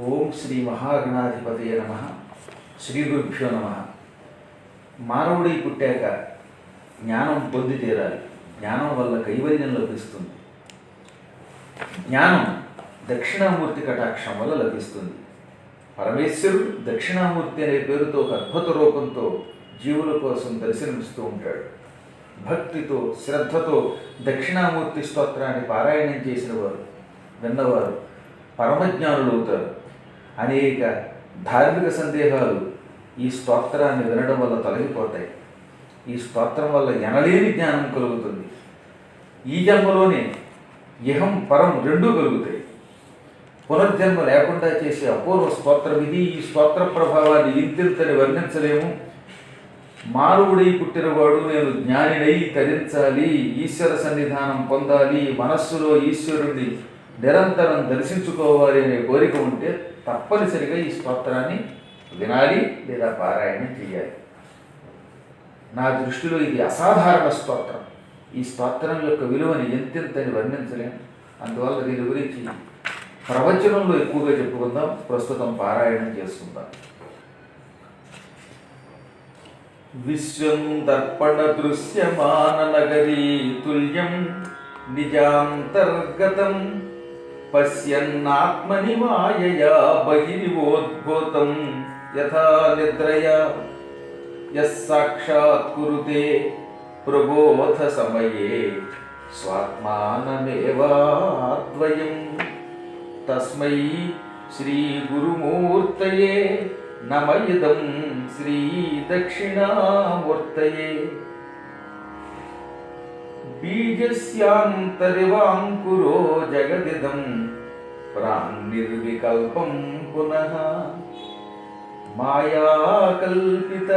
ఓం శ్రీ మహాగణాధిపతయ నమ. శ్రీ గురుభ్యో నమ. మానవుడి పుట్టాక జ్ఞానం పొంది తీరాలి. జ్ఞానం వల్ల కైవల్యం లభిస్తుంది. జ్ఞానం దక్షిణామూర్తి కటాక్షం వల్ల లభిస్తుంది. పరమేశ్వరుడు దక్షిణామూర్తి అనే పేరుతో ఒక అద్భుత రూపంతో జీవుల కోసం దర్శనమిస్తూ ఉంటాడు. భక్తితో శ్రద్ధతో దక్షిణామూర్తి స్తోత్రాన్ని పారాయణం చేసిన వారు విన్నవారు పరమజ్ఞానులు అవుతారు. అనేక ధార్మిక సందేహాలు ఈ స్తోత్రాన్ని వినడం వల్ల తొలగిపోతాయి. ఈ స్తోత్రం వల్ల ఎనలేని జ్ఞానం కలుగుతుంది. ఈ జన్మలోనే ఇహం పరం రెండూ కలుగుతాయి. పునర్జన్మ లేకుండా చేసే అపూర్వ స్తోత్రం ఇది. ఈ స్తోత్ర ప్రభావాన్ని ఇంతింతని వర్ణించలేము. మానవుడై పుట్టినవాడు నేను జ్ఞానినై తరించాలి, ఈశ్వర సన్నిధానం పొందాలి, మనస్సులో ఈశ్వరుణ్ణి నిరంతరం దర్శించుకోవాలి అనే కోరిక ఉంటే తప్పనిసరిగా ఈ స్తోత్రాన్ని వినాలి లేదా పారాయణం చేయాలి. నా దృష్టిలో ఇది అసాధారణ స్తోత్రం. ఈ స్తోత్రం యొక్క విలువని ఎంతెంతని వర్ణించలేము. అందువల్ల దీని గురించి ప్రవచనంలో ఎక్కువగా చెప్పుకుందాం. ప్రస్తుతం పారాయణం చేసుకుందాం. విశ్వం దర్పణ దృశ్యమాన నగరీ తుల్యం నిజాంతర్గతం పశ్యన్నాత్మని మాయయా బహిరివోద్భూతం యథా నిద్రయా యస్సాక్షాత్ కురుతే ప్రబోధ సమయే స్వాత్మానమేవాద్వయం తస్మై శ్రీ గురుమూర్తయే నమ ఇదం శ్రీ దక్షిణామూర్తయే. బీజస్యాంతరివాంకురో జగదిదం ప్రాణిర్వికల్పం పునః మాయాకల్పిత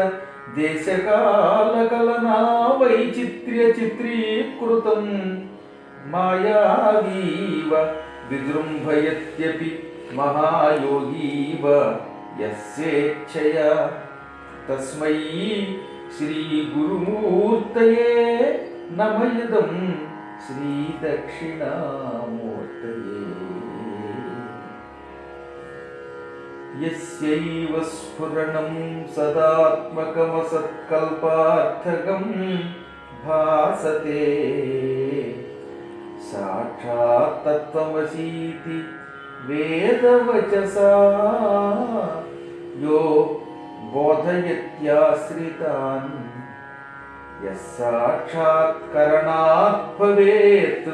దేశకాలకలనా వైచిత్ర్య చిత్రీకృతం మాయావీవ విజృంభయత్యపి మహాయోగీవ యస్యేచ్ఛయా తస్మై శ్రీ గురుమూర్తయే నమ ఇదం శ్రీ దక్షిణామూర్తయే. యస్యైవ స్ఫురణం సదాత్మకమసత్కల్పార్థకం భాసతే సాక్షాత్ తత్వమసీతి వేదవచసా యో బోధయత్యాశ్రితాన్ యస్సాక్షాత్కరణాత్ భవేత్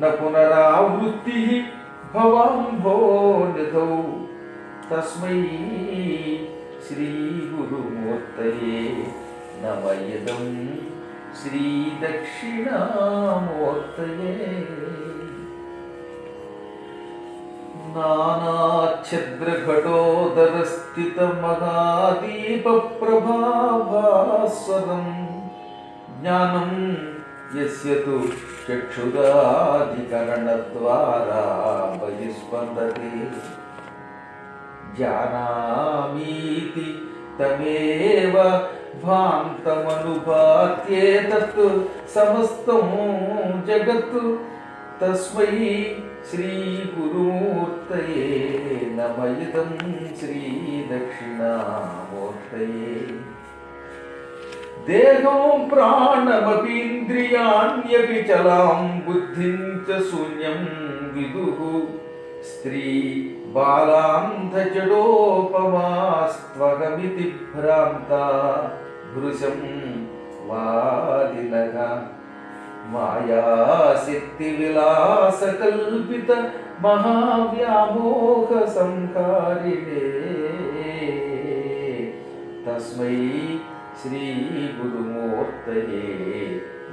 న పునరావృత్తి భవాంభో నిధౌ తస్మై శ్రీ గురుమూర్తయే నమ ఇదం శ్రీ దక్షిణామూర్తయే. నానాఛద్రఘటోదరస్థితమహాదీపప్రభాస్వరం జ్ఞానం యస్య తు చక్షురాధికరణద్వారా బహిస్పందతే జానామీతి తమేవ భాంతమనుభాత్యేతత్ సమస్తం జగత్ తస్మై శ్రీ గురుమూర్తయే నమ ఇదం శ్రీ దక్షిణామూర్తయే. దేహం ప్రాణమపీంద్రియాణ్యపి చలాం బుద్ధిం చ శూన్యం విదుః స్త్రీ బాలాంధజడోపమాస్త్వగమితి భ్రాంతా భృశం వాదినః మాయాశక్తి విలాస కల్పిత మహావ్యామోహ సంహారిణే తస్మై శ్రీ గురుమూర్తయే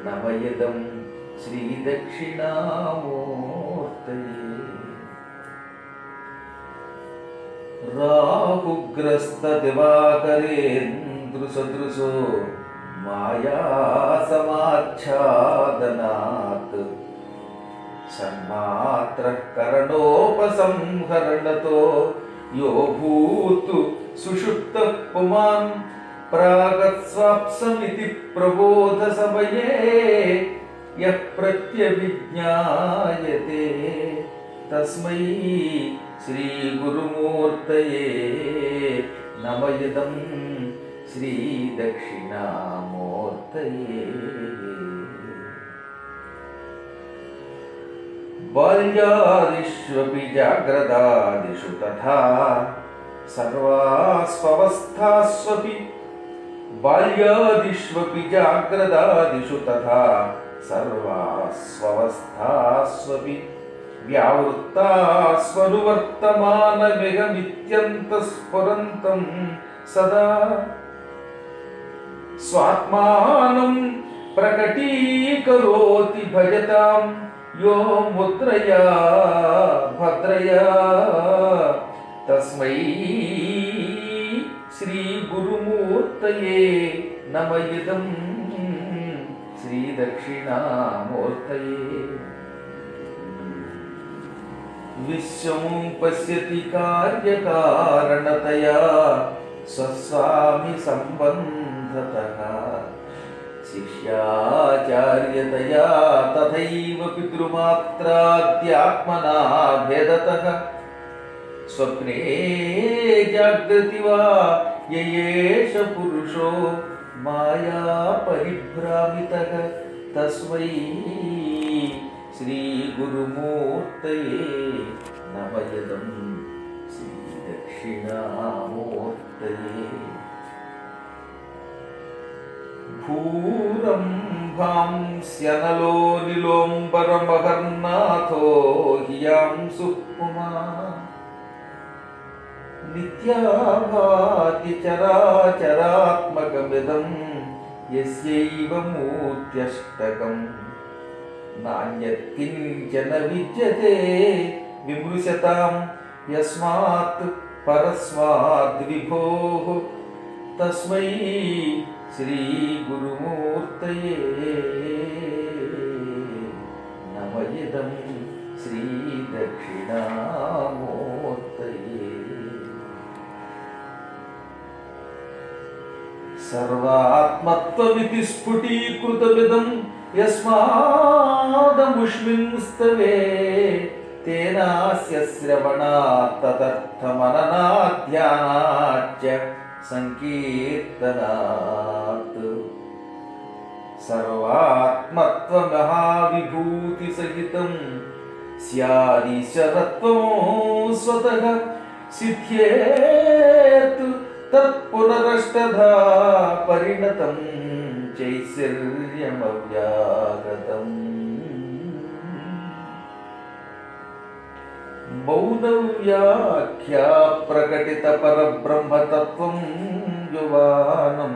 నమ ఇదం శ్రీ దక్షిణామూర్తయే. రాహుగ్రస్త దివాకరేంద్రు సదృశో మాయా సమాచ్ఛాదనాత్ సన్మాత్ర కరణోపసంహరణతో యో భూతు సుషుప్త పుమాన్ ప్రాగస్వాప్సమితి ప్రబోధ సమయే యః ప్రత్యభిజ్ఞాయతే తస్మై శ్రీ గురుమూర్తయే దక్షిణామూర్తయే నమ ఇదం శ్రీదక్షిణామూర్తయే. బాల్యాదిష్వపి జాగ్రదాదిషు తథా సర్వాస్వస్థాస్వపి బాల్యాదిష్వపి జాగ్రదాదిషు తథా సర్వాస్వస్థాస్వపి వ్యావృత్తాస్వనువర్తమానమిహమిత్యంతఃస్ఫురంతం సదా స్వాత్మానం ప్రకటీకరోతి భజతాం యో ముద్రయా భద్రయా తస్మై శ్రీ గురుమూర్తయే నమ ఇదం శ్రీ దక్షిణామూర్తయే. విశ్వం పశ్యతి కార్యకారణతయా స్వస్వామి సంబంధతః శిష్యాచార్యతయా తథైవ పితృమాత్రాద్యాత్మనా భేదతః స్వప్నే జాగృతి వా యయేష పురుషో మాయా పరిభ్రామితః తస్మై శ్రీ గురుమూర్తయే నమ ఇదం శ్రీ దక్షిణామూర్తయే. భూరంభాంస్యనలో నిలోంబరమహర్నాథో హియాంసు పుమా నిత్యాభాతి చరాచరాత్మకమిదం యస్యైవ మూర్త్యష్టకం నాన్యత్కించన విద్యతే విమృశతాం యస్మాత్ పరస్మాద్ విభోః తస్మై శ్రీ గురుమూర్తయే నమ ఇదం శ్రీ దక్షిణామూర్తయే. సర్వాత్మత్వమితి స్ఫుటీకృతమిదం యస్మాదముష్మిన్ స్తవే తేనాస్య శ్రవణాత్ తదర్థమననాధ్యానాచ్చ సంకీర్తనాత్. సర్వాత్మత్వమహావిభూతి సహితం స్యాదీశ్వరత్వం స్వతః సిద్ధ్యేత్ తత్పునరష్టధా పరిణతం చైశ్వర్యమవ్యాగతం. మౌనవ్యాఖ్యా ప్రకటిత పరబ్రహ్మతత్వం యువానం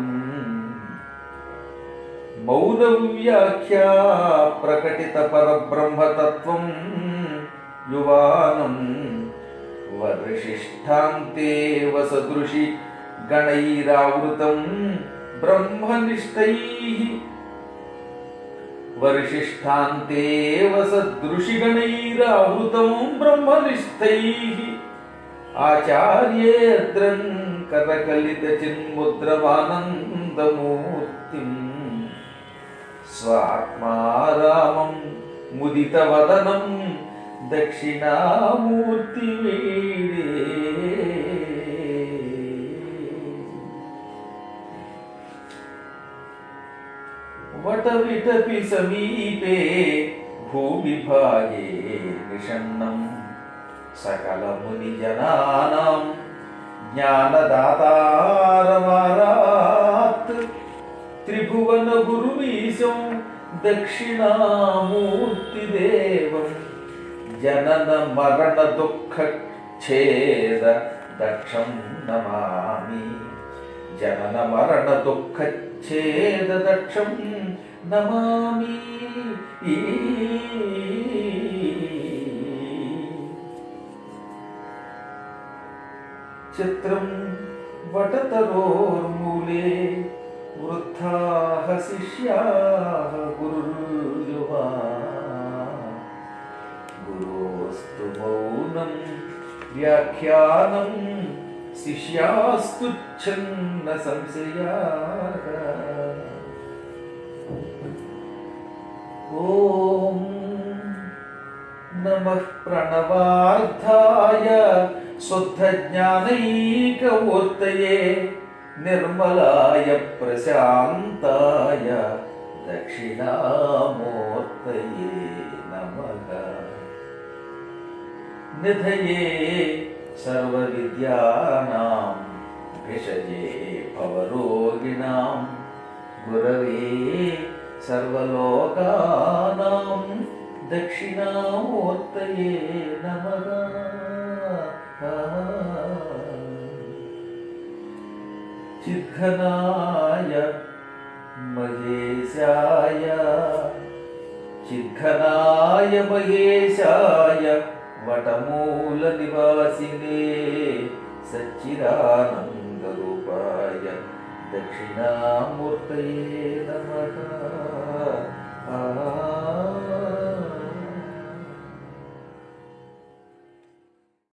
మౌనవ్యాఖ్యా ప్రకటిత పరబ్రహ్మతత్వం యువానం వర్షిష్ఠాంతే వసదృషి గణైరావృతం బ్రహ్మనిష్టైః వర్షిష్ఠాంతే వసదృషిగణైరావృతం బ్రహ్మనిష్టైః ఆచార్యేర్ద్రం కరకలిత చిన్ముద్రమానందమూర్తిం స్వాత్మారామం ముదితవదనం దక్షిణామూర్తి వీడే. వటవిటపి సమీపే భూవిభాగే నిషన్నం సకలమునిజనానాం జ్ఞానదాతారమారాత్ త్రిభువన గురుమీశం దక్షిణామూర్తిదేవం జనన మరణ దుఃఖ ఛేద దక్షం నమామి. జనన మరణ దుఃఖ ఛేద దక్షం నమామి. చిత్రం వటతరోర్మూలే వృద్ధాః శిష్యాః గురుర్యువా గురోస్తు మౌనం వ్యాఖ్యానం శిష్యాస్తు ఛన్న సంశయాః. ఓం నమః ప్రణవార్థాయ శుద్ధ జ్ఞానైకమూర్తయే నిర్మలాయ ప్రశాంతాయ దక్షిణామూర్తయే నమః. నిధయే సర్వవిద్యానాం భిషజే భవరోగిణాం గురవే సర్వలోకానాం దక్షిణామూర్తయే నమః. చిద్ఘనాయ మహేశాయ చిద్ఘనాయ మహేశాయ వటమూల నివాసినే సచ్చిదానంద రూపాయ దక్షిణామూర్తయే నమః.